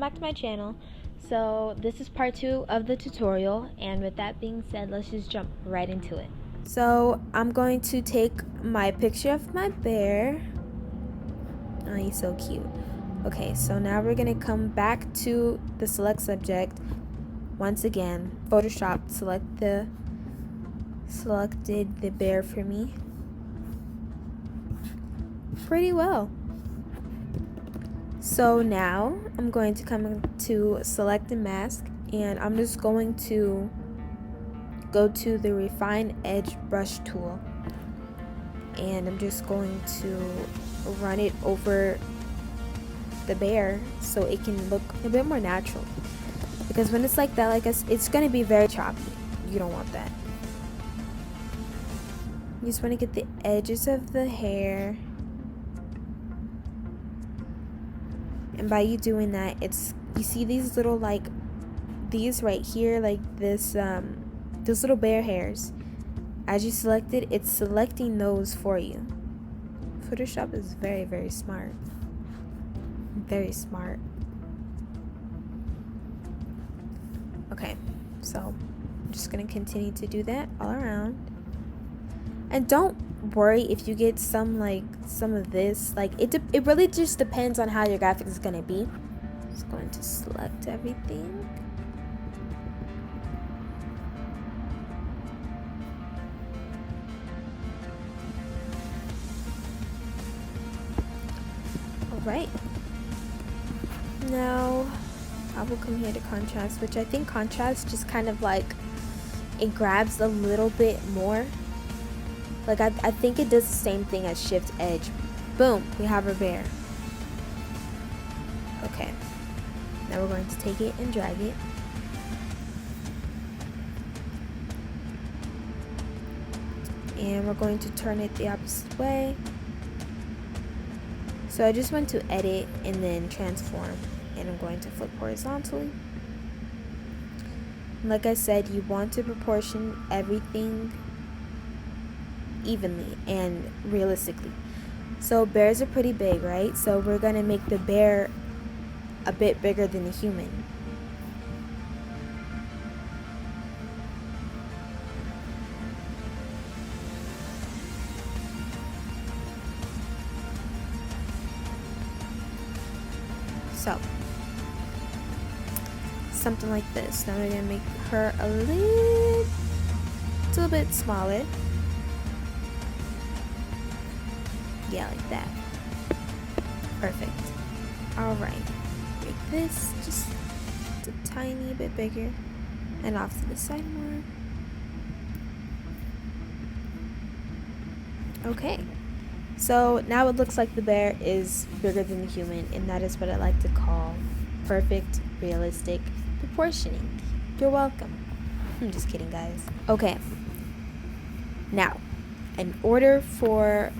back to my channel. So this is part 2 of the tutorial, and with that being said, let's just jump right into it. So I'm going to take my picture of my bear. Oh, he's so cute. Okay, so now we're gonna come back to the select subject. Once again, Photoshop selected the bear for me pretty well. So now I'm going to come to select the mask, and I'm just going to go to the refine edge brush tool, and I'm just going to run it over the bear so it can look a bit more natural, because when it's like that, like it's going to be very choppy. You don't want that. You just want to get the edges of the hair. And by you doing that, you see these little, like, these right here, like this, those little bear hairs. As you select it, it's selecting those for you. Photoshop is very, very smart. Very smart. Okay, so I'm just gonna continue to do that all around. And don't worry if you get some of this, like it really just depends on how your graphic is going to be. Just going to select everything. Alright, now I will come here to contrast, which I think contrast just kind of like it grabs a little bit more. Like I think it does the same thing as shift edge. Boom, we have our bear. Okay, now we're going to take it and drag it. And we're going to turn it the opposite way. So I just went to edit and then transform, and I'm going to flip horizontally. Like I said, you want to proportion everything evenly and realistically. So bears are pretty big, right? So we're gonna make the bear a bit bigger than the human. So something like this. Now we're gonna make her a little bit smaller. Yeah, like that. Perfect. Alright. Make this just a tiny bit bigger. And off to the side more. Okay. So now it looks like the bear is bigger than the human, and that is what I like to call perfect, realistic proportioning. You're welcome. I'm just kidding, guys. Okay. Now, in order for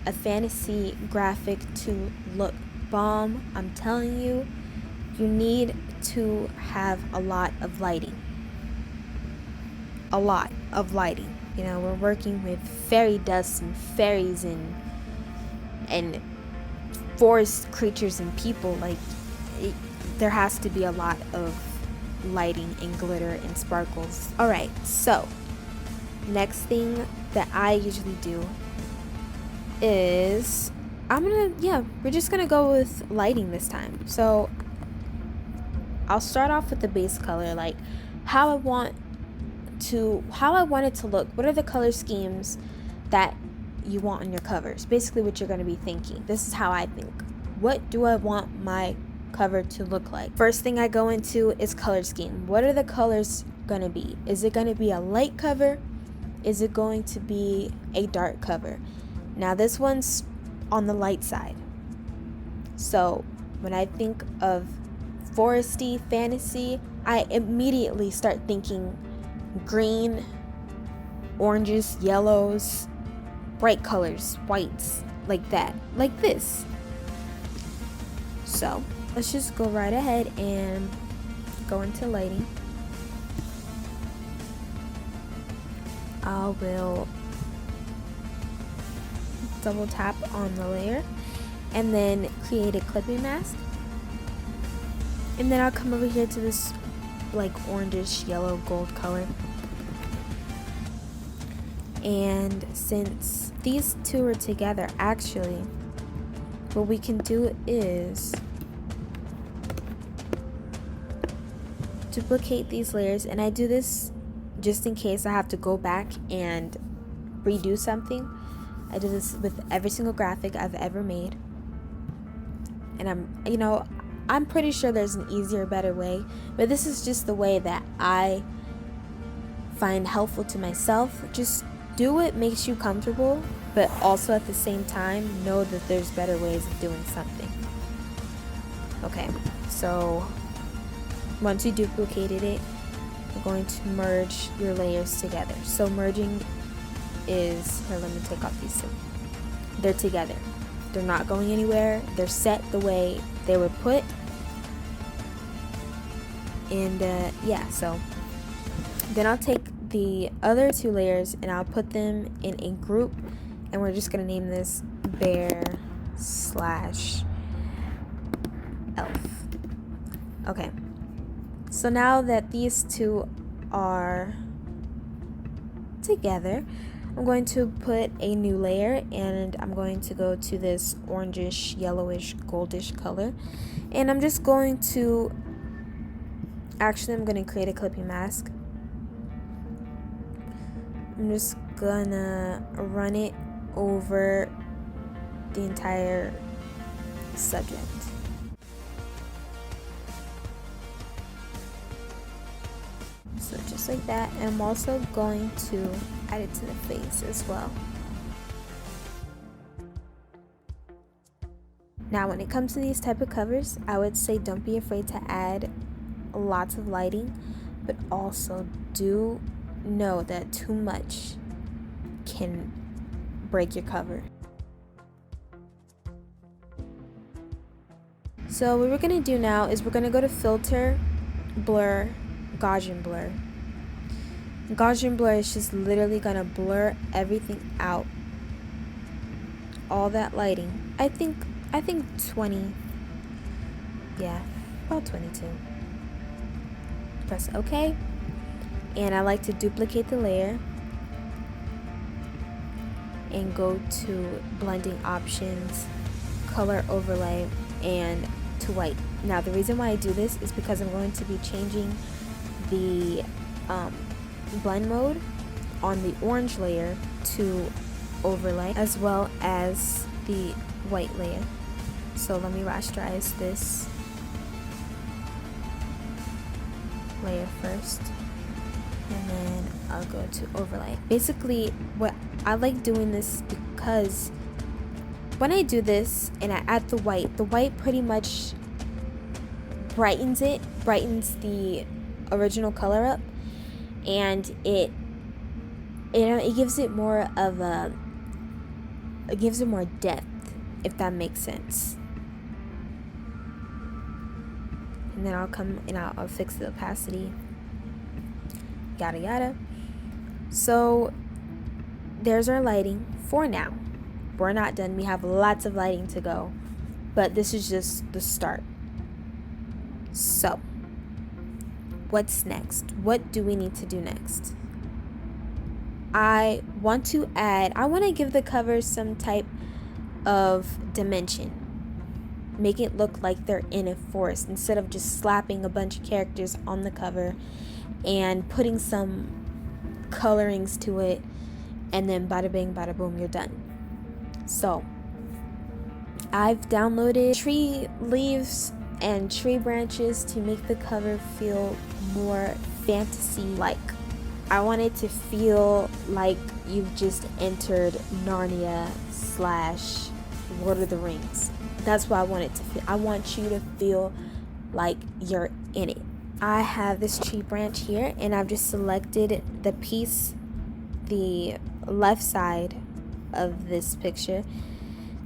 a fantasy graphic to look bomb, I'm telling you, you need to have a lot of lighting. A lot of lighting. You know, we're working with fairy dust and fairies and forest creatures and people. Like, there has to be a lot of lighting and glitter and sparkles. Alright, so next thing that I usually do is we're just gonna go with lighting this time. So I'll start off with the base color, like how I want it to look. What are the color schemes that you want on your covers? Basically what you're gonna be thinking. This is how I think. What do I want my cover to look like? First thing I go into is color scheme. What are the colors gonna be? Is it gonna be a light cover? Is it going to be a dark cover? Now this one's on the light side. So when I think of foresty fantasy, I immediately start thinking green, oranges, yellows, bright colors, whites, like that, like this. So let's just go right ahead and go into lighting. I will double tap on the layer and then create a clipping mask. And then I'll come over here to this like orangish yellow gold color. And since these two are together, actually, what we can do is duplicate these layers. And I do this just in case I have to go back and redo something. I do this with every single graphic I've ever made. And I'm pretty sure there's an easier, better way, but this is just the way that I find helpful to myself. Just do what makes you comfortable, but also at the same time know that there's better ways of doing something. Okay, so once you duplicated it, you're going to merge your layers together. So merging is, here, let me take off these two. They're together. They're not going anywhere. They're set the way they were put. And yeah, so then I'll take the other two layers and I'll put them in a group, and we're just gonna name this bear/elf. Okay, so now that these two are together, I'm going to put a new layer, and I'm going to go to this orangish, yellowish, goldish color, and I'm just going to, actually I'm going to create a clipping mask. I'm just gonna run it over the entire subject. So just like that, and I'm also going to add it to the face as well. Now when it comes to these type of covers, I would say don't be afraid to add lots of lighting, but also do know that too much can break your cover. So what we're going to do now is we're going to go to filter, blur, Gaussian blur. Gaussian blur is just literally going to blur everything out, all that lighting. I think 20, yeah, about 22. Press OK, and I like to duplicate the layer and go to blending options, color overlay, and to white. Now the reason why I do this is because I'm going to be changing the blend mode on the orange layer to overlay, as well as the white layer. So let me rasterize this layer first, and then I'll go to overlay. Basically, what I like doing this because when I do this and I add the white pretty much brightens the original color up, and it gives it more of a, it gives it more depth, if that makes sense. And then I'll come and I'll fix the opacity, yada yada. So there's our lighting for now. We're not done. We have lots of lighting to go, but this is just the start. So what's next? What do we need to do next? I want to give the cover some type of dimension. Make it look like they're in a forest instead of just slapping a bunch of characters on the cover and putting some colorings to it, and then bada bing bada boom, you're done. So I've downloaded tree leaves and tree branches to make the cover feel more fantasy-like. I want it to feel like you've just entered Narnia / Lord of the Rings. That's what I want it to feel. I want you to feel like you're in it. I have this tree branch here, and I've just selected the piece, the left side of this picture,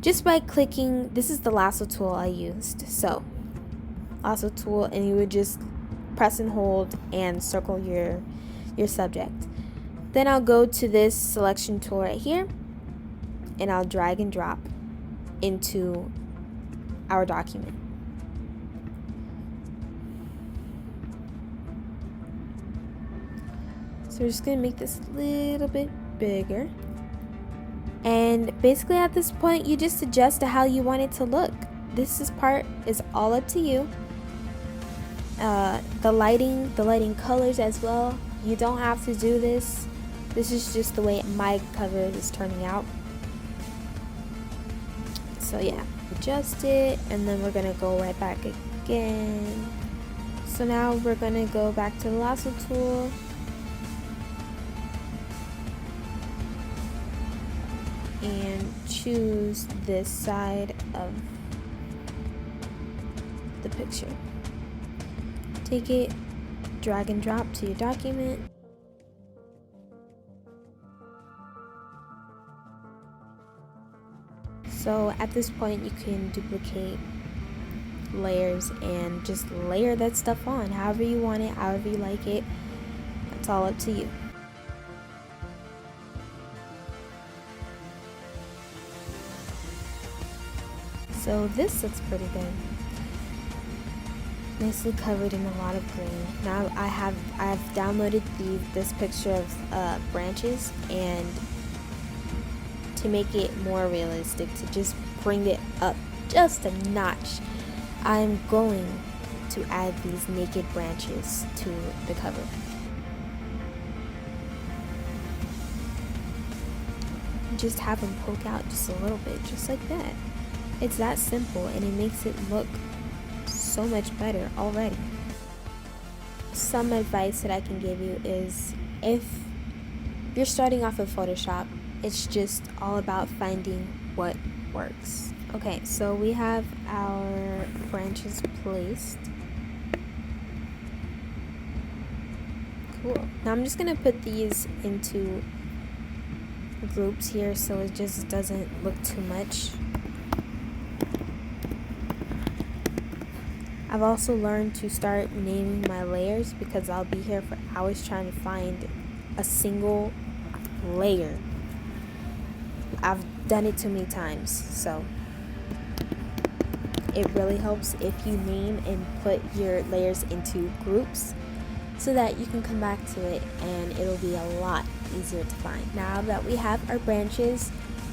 just by clicking. This is the lasso tool I used. So lasso tool, and you would just press and hold and circle your subject. Then I'll go to this selection tool right here, and I'll drag and drop into our document. So we're just gonna make this a little bit bigger. And basically at this point, you just adjust to how you want it to look. This part is all up to you. The lighting colors as well. You don't have to do this. This is just the way my cover is turning out. So yeah, adjust it, and then we're gonna go right back again. So now we're gonna go back to the lasso tool. And choose this side of the picture. Take it, drag and drop to your document. So at this point you can duplicate layers and just layer that stuff on however you want it, however you like it. It's all up to you. So this looks pretty good. Nicely covered in a lot of green. Now I've downloaded this picture of branches, and to make it more realistic, to just bring it up just a notch, I'm going to add these naked branches to the cover. Just have them poke out just a little bit, just like that. It's that simple, and it makes it look so much better already. Some advice that I can give you is, if you're starting off with Photoshop, it's just all about finding what works. Okay, so we have our branches placed. Cool. Now I'm just gonna put these into groups here so it just doesn't look too much. I've also learned to start naming my layers, because I'll be here for hours trying to find a single layer. I've done it too many times, so it really helps if you name and put your layers into groups so that you can come back to it and it'll be a lot easier to find. Now that we have our branches,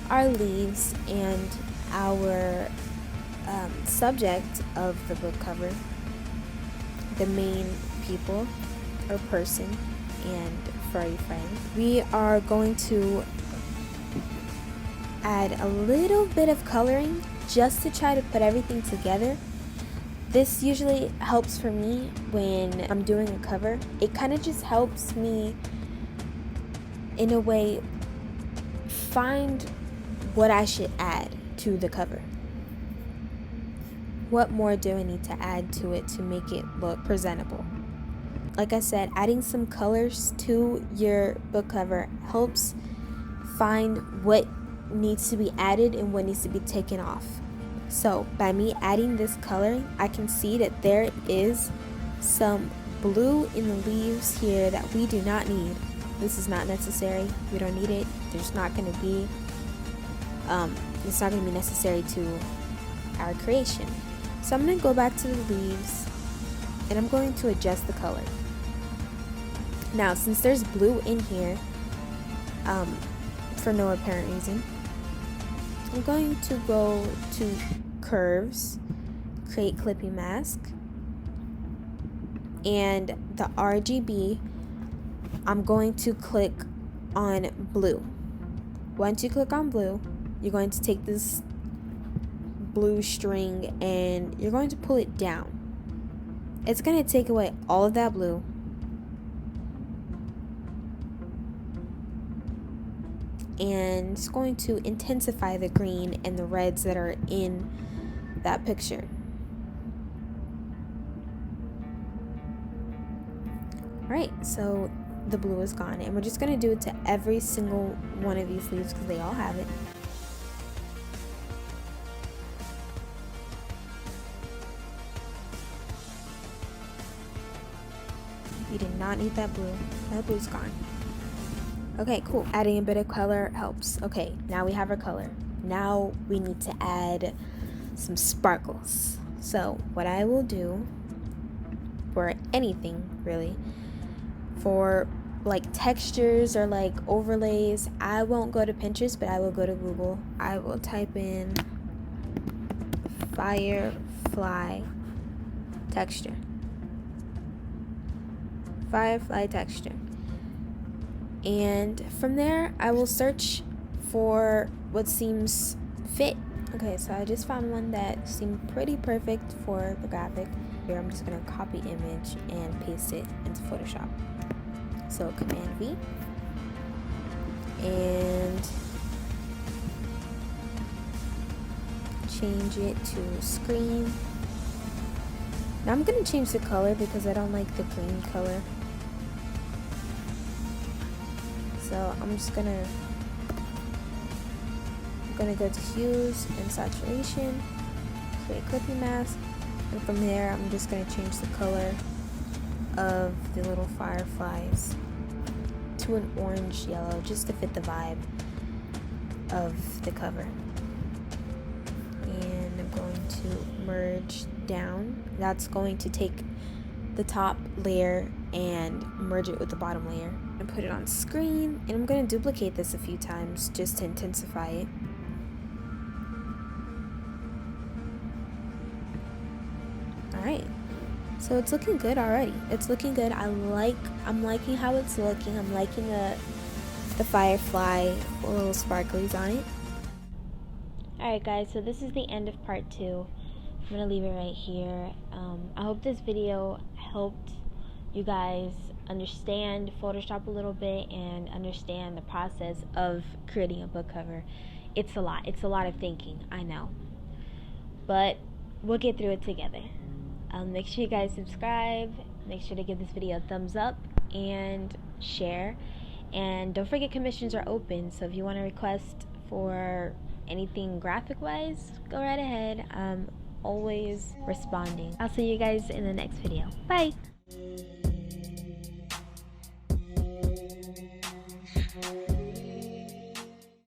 our leaves, and our subject of the book cover, the main people or person and furry friend, we are going to add a little bit of coloring just to try to put everything together. This usually helps for me when I'm doing a cover. It kind of just helps me, in a way, find what I should add to the cover. What more do I need to add to it to make it look presentable? Like I said, adding some colors to your book cover helps find what needs to be added and what needs to be taken off. So by me adding this coloring, I can see that there is some blue in the leaves here that we do not need. This is not necessary. We don't need it. There's not going to be it's not going to be necessary to our creation. So I'm going to go back to the leaves and I'm going to adjust the color. Now, since there's blue in here, for no apparent reason, I'm going to go to curves, create clipping mask, and the RGB, I'm going to click on blue. Once you click on blue, you're going to take this blue string and you're going to pull it down. It's going to take away all of that blue, and it's going to intensify the green and the reds that are in that picture. Alright, so the blue is gone, and we're just going to do it to every single one of these leaves because they all have it. You did not need that blue. That blue's gone. Okay, cool. Adding a bit of color helps. Okay, now we have our color. Now we need to add some sparkles. So what I will do for anything really, for like textures or like overlays, I won't go to Pinterest, but I will go to Google. I will type in firefly texture. Firefly texture. And from there, I will search for what seems fit. Okay, so I just found one that seemed pretty perfect for the graphic. Here, I'm just gonna copy image and paste it into Photoshop. So Command V, and change it to screen. Now I'm gonna change the color because I don't like the green color. So I'm gonna go to hues and saturation, create clipping mask, and from there I'm just gonna change the color of the little fireflies to an orange yellow just to fit the vibe of the cover. And I'm going to merge down. That's going to take the top layer and merge it with the bottom layer and put it on screen. And I'm going to duplicate this a few times just to intensify it. Alright, so it's looking good already. It's looking good. I'm liking how it's looking. I'm liking the firefly little sparklies on it. Alright guys, so this is the end of part 2. I'm gonna leave it right here. I hope this video helped you guys understand Photoshop a little bit and understand the process of creating a book cover. It's a lot of thinking, I know, but we'll get through it together. Make sure you guys subscribe, make sure to give this video a thumbs up and share, and don't forget commissions are open, so if you want to request for anything graphic wise, go right ahead. Always responding. I'll see you guys in the next video. Bye.